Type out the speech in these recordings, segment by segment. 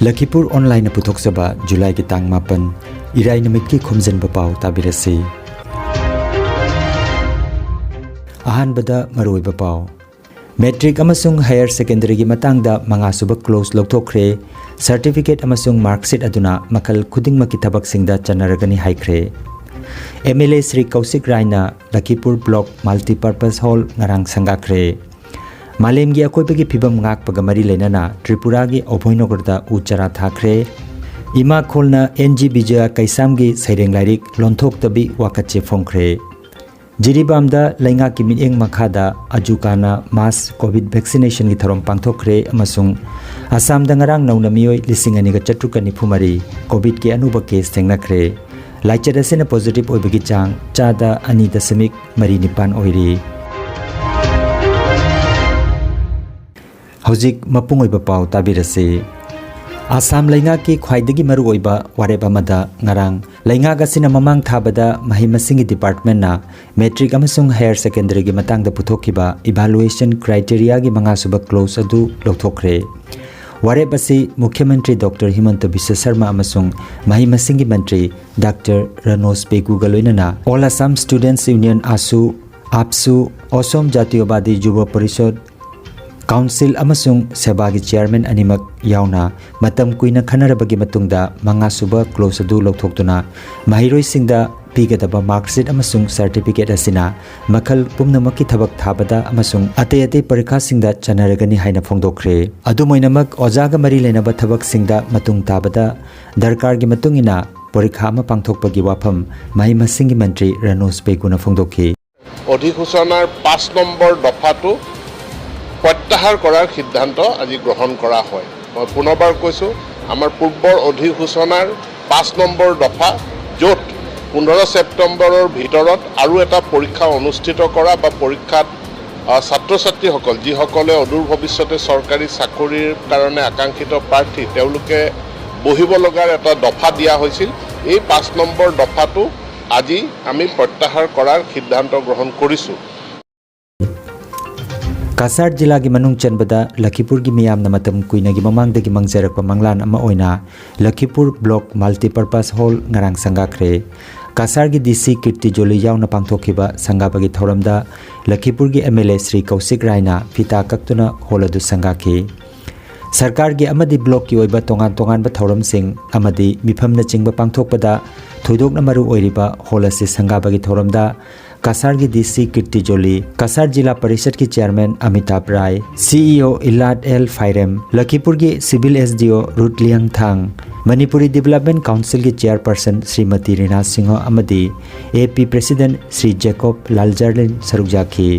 Lakhipur online पुथोक्सबा जुलाई की तांग मापन इराई नमित की खुमजन बपाव ताबिरसे अहानबदा मरोय बपाव मैट्रिक अमसुंग हायर सेकेंडरी की मतंगदा मंगासुब क्लोज लौथोखरे सर्टिफिकेट अमसुंग मार्कशीट अदुना मखल खुदिंग मकी थबक सिंगदा चनरगनी हाइखरे एमएलए श्री कौशिक रायना Lakhipur block multipurpose hall ngarang संगाखरे मालेम की अकोइबगी फिबम ngakpaga mari lenana त्रिपुरा की अभयनगरदा उचरा थाखरे इमा खोलना एनजी विजय कैसाम की सैरेंग लाइरिक लोंथोक्तबी वाकचे फोंखरे जिरीबामदा लैंगा की मिएंग मखादा अजुकाना मास कोविड वैक्सीनेशन की थरोम पांथोखरे अमसुंग असम दंगरांग नौना मियोय लिसिंग अनिगा चट्रुका निफुमरी कोविड के अनुब केस थेंगनखरे लाइचर असेना पॉजिटिव ओइबगी चांग चादा 2.49 ओइरी हौजिक मपुंग ओइबा पाव ताबिरसे आसाम लैंगा की ख्वाइदगी मरु ओइबा वारेब अमदा ngarang लैंगा गसिना ममांग थाबदा महि मसिंग डिपार्टमेंट ना मैट्रिक अमसुंग हायर सेकेंडरी की मतंगदा पुथोखिबा इवैल्यूएशन क्राइटेरिया की मंगासुब क्लोज अदु लौथोखरे वारेब असि मुख्यमंत्री डॉक्टर हिमंत बिश्व शर्मा अमसुंग महि मसिंग मंत्री डॉक्टर रनोज पेगु गलोइनना all Assam students union AASU AAPSU Assam जातीयवादी युवा परिषद काउंसिल अमसुंग सेबा की चेयरमैन अनिमक यावना मतम कुइना खनरबगी मतुंगदा मंगासुबा क्लोज अदु लौथोक्तुना महिरोइसिंगदा पीगदबा मार्कशीट अमसुंग सर्टिफिकेट असिना मखल पुमनमकी थबक थाबदा अमसुंग अते अते परीक्षा सिंगदा चनरगनी हाइना फोंदोखरे अदुमोइनमक ओजागा मरी लेनबा थबक सिंगदा मतुंग ताबदा दरकार की मतुंगिना परीक्षा अमा पांथोकपगी वाफम महि मसिंग मंत्री रनोज पेगुना फोंदोखि अधिसूचनार 5 নম্বৰ দফাটো प्रत्याहार करार सिद्धांत आज ग्रहण करा है मैं पुनर्बार कैसो आमार पूर्वर अधिसूचनार 5 নম্বৰ दफा जोत 15 सेप्टेम्बर भितरत आरु एटा परीक्षा अनुष्ठित करा बा परीक्षात छात्र छात्री जिसकले अदूर भविष्यते सरकारी चाकरिर कारणे आकांक्षित प्रार्थी तेलुके बहिब लगार एटा दफा दिया होइसिल এই 5 নম্বৰ दफाটো আজি आमी प्रत्याहार करार सिद्धांत ग्रहण करिसु कासार जिला की मनुंग चनबदा लखीपुर की मियामना मतम कुइनागी ममांगदगी मंगजरक मंगलान अमा ओइना Lakhipur block multipurpose hall ngarang संगाखरे कासार की डीसी कीर्ति जोली यावना पांथोखिबा संगाबगी थौरमदा लखीपुर की एमएलए श्री कौशिक रायना फिता कक्तुना हॉल अदु संगाखि सरकार की अमदी ब्लॉक की ओइबा तोंगान तोंगानबा थौरमसिंग अमदी मिफमना चिंगबा पांथोकपदा थोइदोकना मरु ओइरिबा हॉल असे संगाबगी थौरमदा कासार की डीसी कीर्ति जोली कासार जिला परिषद की चेयरमैन अमिताभ राय सीईओ इलाद एल फाइरेम लखीपुर की सिविल एसडीओ रुट लियांग थांग मणिपुरी डेवलपमेंट काउंसिल की चेयरपर्सन श्रीमती रीना सिंह अमदी AP president Shri Jacob Lalzarlin सरुजाखी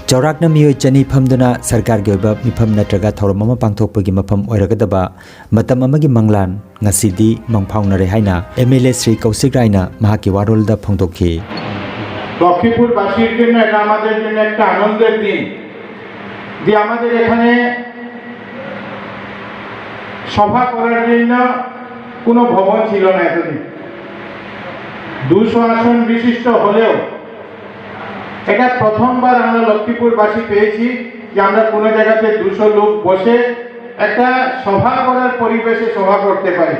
चौराकना मियोय चनी फमदुना सरकार की ओइबा मिफम नत्रगा थौरम अमा पांथोकपगी मफम ओइरगदबा मतम अमगी मंगलान ngасidi मंगफाउनरे हाइना एमएलए श्री कौशिक रायना महाकी वारोलदा फोंदोखि लखीपुरबासीर जन्य এটা আমাদের জন্য একটা আনন্দের দিন যে আমাদের এখানে সভা করার জন্য কোনো ভবন ছিল না এতদিন 200 আসন বিশিষ্ট হলেও এটা প্রথমবার আমরা লখীপুরবাসী পেয়েছি যে আমরা কোনো জায়গাতে 200 লোক বসে একটা সভা করার পরিবেশে সভা করতে পারি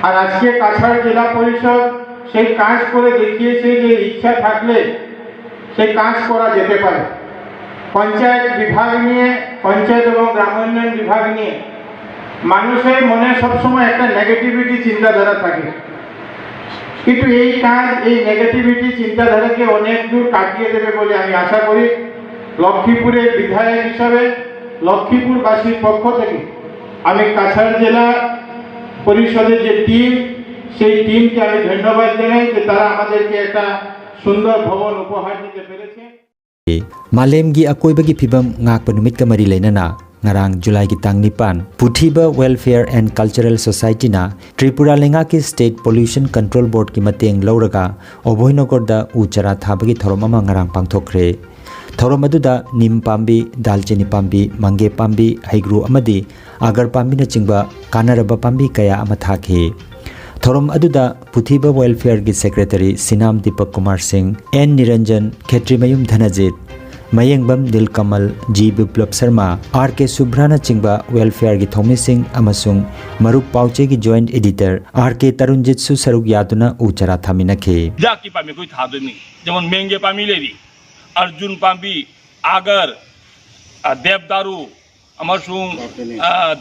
আর আজকে কাছাড় জেলা পরিষদ সেই কাজ করে দেখিয়েছে যে ইচ্ছা থাকলে সেই কাজ করা যেতে পারে পঞ্চায়েত বিভাগ নিয়ে পঞ্চায়েত এবং গ্রাম উন্নয়ন বিভাগ নিয়ে মানুষের মনে সবসময় একটা নেগেটিভিটি চিন্তাধারা থাকে কিন্তু এই কাজ এই নেগেটিভিটি চিন্তাধারাকে অনেক দূর কাটিয়ে দেবে বলে আমি আশা করি লক্ষ্মীপুরের বিধায়ক হিসাবে লক্ষ্মীপুরবাসীর পক্ষ থেকে আমি কাছাড় জেলা পরিষদের যে টিম সেই টিমকে আমি ধন্যবাদ জানাই যে তারা আমাদেরকে একটা সুন্দর ভবন উপহার দিতে পেরেছে मालेम की अकोइबगी फिबम ngakpa numit ka mari leinana ngarang जुलाई की तांग निपान पुथिबा वेलफेयर एंड कल्चरल सोसाइटी ना त्रिपुरा लेंगा की स्टेट पोल्यूशन कंट्रोल बोर्ड की मतेंग लौरगा अभयनगरदा उचरा थाबगी थौरम अमा ngarang पांथोखरे थौरम अदुदा निम पाम्बी दालचीनी पाम्बी मंगे पाम्बी हैग्रु अमदी आगर पाम्बी न चिंगबा कानरबा पाम्बी कया अमा थाखे थौरम अदुदा पुथिबा वेलफेयर की secretary Sinam Deepak Kumar Singh N Niranjan Khetrimayum Dhanjit Mayengbam Nilkamal, G. Biplab Sharma, R.K. Subhrana Chingba, Welfare gi Thomi Singh Amasung, Maruk Pauche gi Joint Editor, R.K. Tarunjit Su Saruk Yaduna Uchara Thaminakhe. Jaki pami koi thadoni, जेमन मेंगे पामी लेरी, अर्जुन पामी, आगर, देवदारू, अमरसुंग,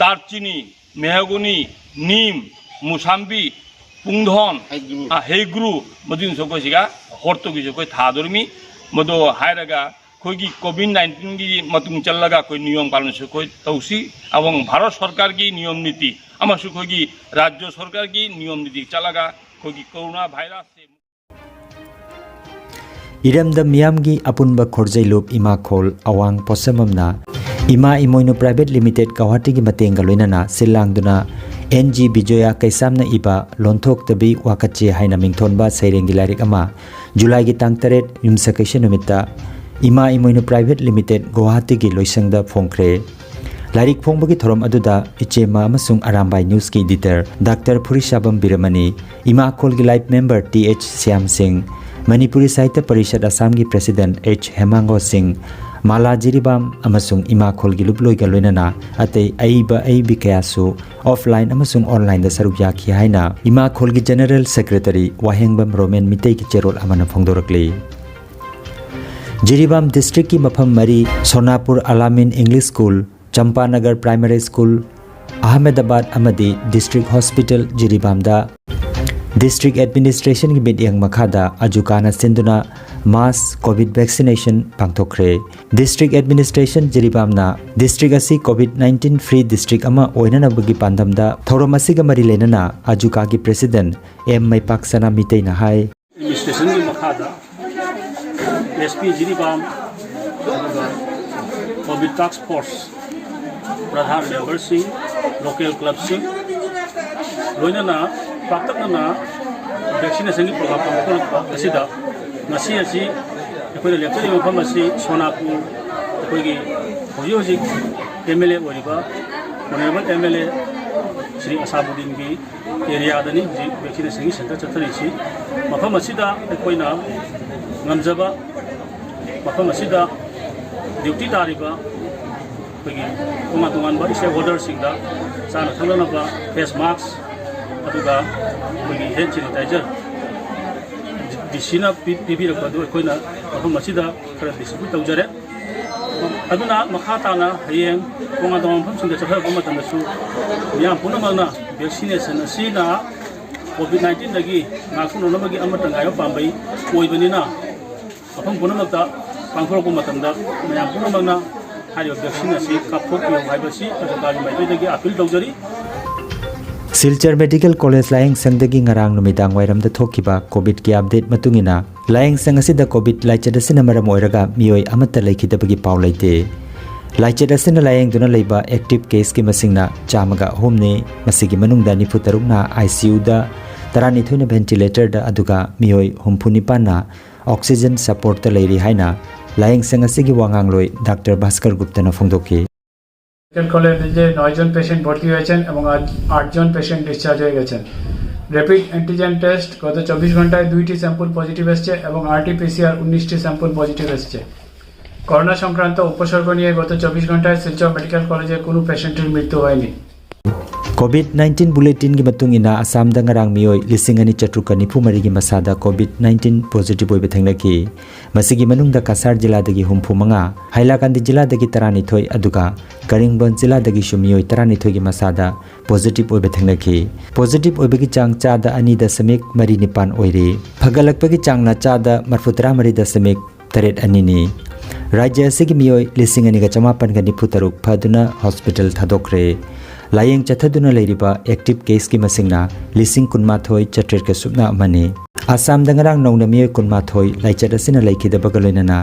दारचीनी, मेहगुनी, नीम, मुसाम्बी, पुंगधन, हेग्रू, मदिन सब कोई सिगा, हॉर्तो की जो कोई थादोरमी, मदो हायरगा, कोई की कोविड-19 की मतुंग चल लगा कोई नियम पालन से कोई तौसी, अवंग भारत सरकार की नियम नीति, अमरसु कोई की राज्य सरकार की नियम नीति चलागा, कोई की कोरोना वायरस से Iramda miyamgi apunba khorjailup ima khol awang posamamna ima imoino private limited Guwahati gi matenga loinana silangduna NG Bijoya Kaisamna iba lonthok tabi wakache haina mingthonba sairengi larik ama July gi tang 8 yumsakaisha numita ima imoino private limited Guwahati gi loisangda phongkhre Larik phongbagi thorom aduda ichema amasung Arambai News ki editor Dr. Purishabam Biramani ima khol gi live member TH Syam Singh Manipuri Sahitya Parishad Assam gi President H. Hemango Singh, Mala Jiribam amasung Ima Khol gi luploi ga loinana atei aiba aibi kayasu offline amasung online da saruk yakhi haina Ima Khol gi General Secretary Wahengbam Roman Mitei ki cherol amana phongdorakli. Jiribam District ki mafam mari Sonapur Alamin English School, Champanagar Primary School, Ahmedabad amadi District Hospital Jiribam da District Administration ki bidyang makhada ajukana sinduna mass COVID vaccination pangthokre. District Administration Jiribamna District asi COVID-19 free district ama oinana bagi pandamda thorom asiga mari lenana ajuka ki President M. Maipaksana mitei na hai. Administration ki makhada SP Jiribam COVID task force pradhan member sing local club sing loinana Pakatna vaccination ki program pangthok asida ngasi asi ekoi lecture ni mafam asi Sonapur ekoi gi hoji MLA oriba honorable MLA Shri Asabuddin ki area dani vaccination ki center chathari si mafam asida ekoi na ngamjaba mafam asida duty tariba ekoi gi tungan ba stakeholder singda sana thalana ba face mask aduga kogi hand sanitizer disina pipi rakadu koina mafam asida khara distribute tawjare aduna makhata na hayeng konga dom mafam singda chakha bama tanasu miyam punamana vaccination asina COVID-19 dagi ngakunu namagi amatanga yo pambai oibanina mafam punamakta pangthorku matamda miyam punamana hario vaccination kapthokyo haibasi adukali maidai dagi appeal tawjari Silchar Medical College Layang Sangdagi ngarang numidang wairamda thokiba COVID ki update matungina Layang Sang asida COVID laichadasina maram oiraga mioi amata laikhidabagi paw laite laichadasina layang duna leiba active case ki masingna chamaga homne masigi manungda nifutarukna ICU da tarani thoina ventilator da aduga mioi humpunipa na oxygen support ta leiri haina Layang Sang asigi wangang loi Dr. Bhaskar Gupta na phongdoki medical কলেজে 9 জন patient ভর্তি হয়েছেন এবং 8 জন patient discharge হয়ে গেছেন rapid antigen test গত 24 ঘন্টায় 2টি sample positive এসেছে এবং RT-PCR 19টি স্যাম্পল পজিটিভ এসেছে করোনা সংক্রান্ত উপসর্গ নিয়ে গত 24 ঘন্টায় শিলচর মেডিকেল কলেজে কোনো পেশেন্টের মৃত্যু হয়নি COVID-19 bulletin gi matung ina Assam da ngarang mioi lisingani chatruka nifumari gi masada COVID-19 positive oi bethangna ki masigi manung da Kasar jila dagi humpu manga Hailakandi jila dagi tarani thoi aduga Karingbon jila dagi shumioi tarani thoi gi masada positive oi bethangna ki positive oi bagi chang cha da ani da samik mari nipan oire phagalak pagi chang na cha da marfutra mari da samik taret ani ni Rajya asigi mioi lisingani ga chamapan ga nifutaruk phaduna hospital thadokre Layang chathaduna leiriba active case ki masingna lising kunmathoi chatret ka supna amani Assam dangarang nongna mioi kunmathoi laichadasina laikhidabaga loinana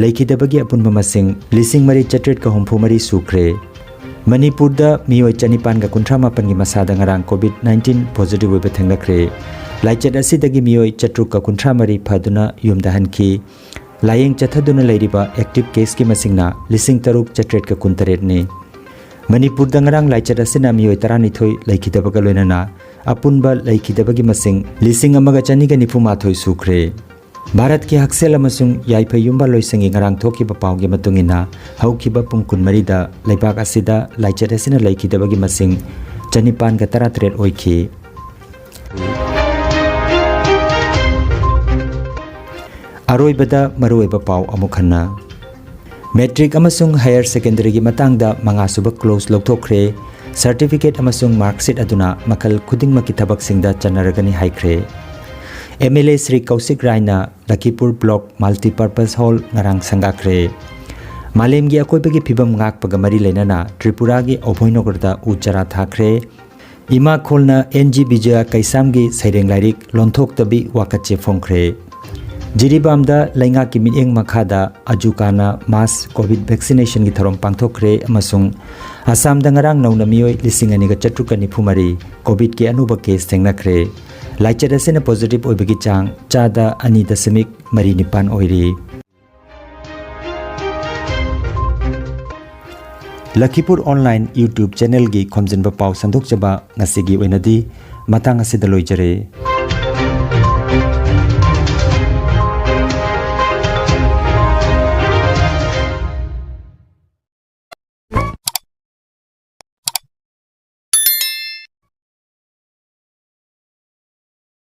laikhidabagi apunma masing lising mari chatret ka humpu mari sukre Manipur da mioi chanipan ga kuntramapan gi masada ngarang COVID-19 positive oi bethangnakre laichadasidagi mioi chatruk ka kuntramari phaduna yumda hanki Layang chathaduna leiriba active case ki masingna lising taruk chatret ka kuntaret ni Manipur dangarang laichadasina mioi tarani thoi laikhidabaga loinana apunba laikhidabagi masing lising amaga chani ga nifu mathoi sukre Bharat की हक्सेल अमसुंग याइफयुम्बा लोइसंगी ngarang thokiba paugi matungina haukiba pung kunmari da leibak asida laichar asina laikidabagi masing chanipan ga 33 oikhi aroibada maroiba pau amukhanna metric amasung higher secondary gi matangda manga suba close lokthokre certificate amasung marksheet aduna makal khudingma ki thabak singda chanaragani haikre MLA Sri Kausik Raina Lakhipur Block Multipurpose Hall ngarang sangakre Malem gi akoibagi phibam ngak pagamari lenana Tripura gi Obhoinogarda uchara thakre ima kholna NG Bijaya Kaisam gi saireng lairik lonthok tabi wakache phongkre Jiribamda lainga ki miteng makhada ajukana mass covid vaccination gi thorom pangthokre amasung Assam da ngarang nauna mioi lising ani ga chatrukani phumari covid ki anuba case thengnakre Laichar asina positive oibagi chang chada 2.39 oiri Lakhipur online YouTube channel gi khomjinba pau sandok jaba ngasigi oinadi matang asida loijare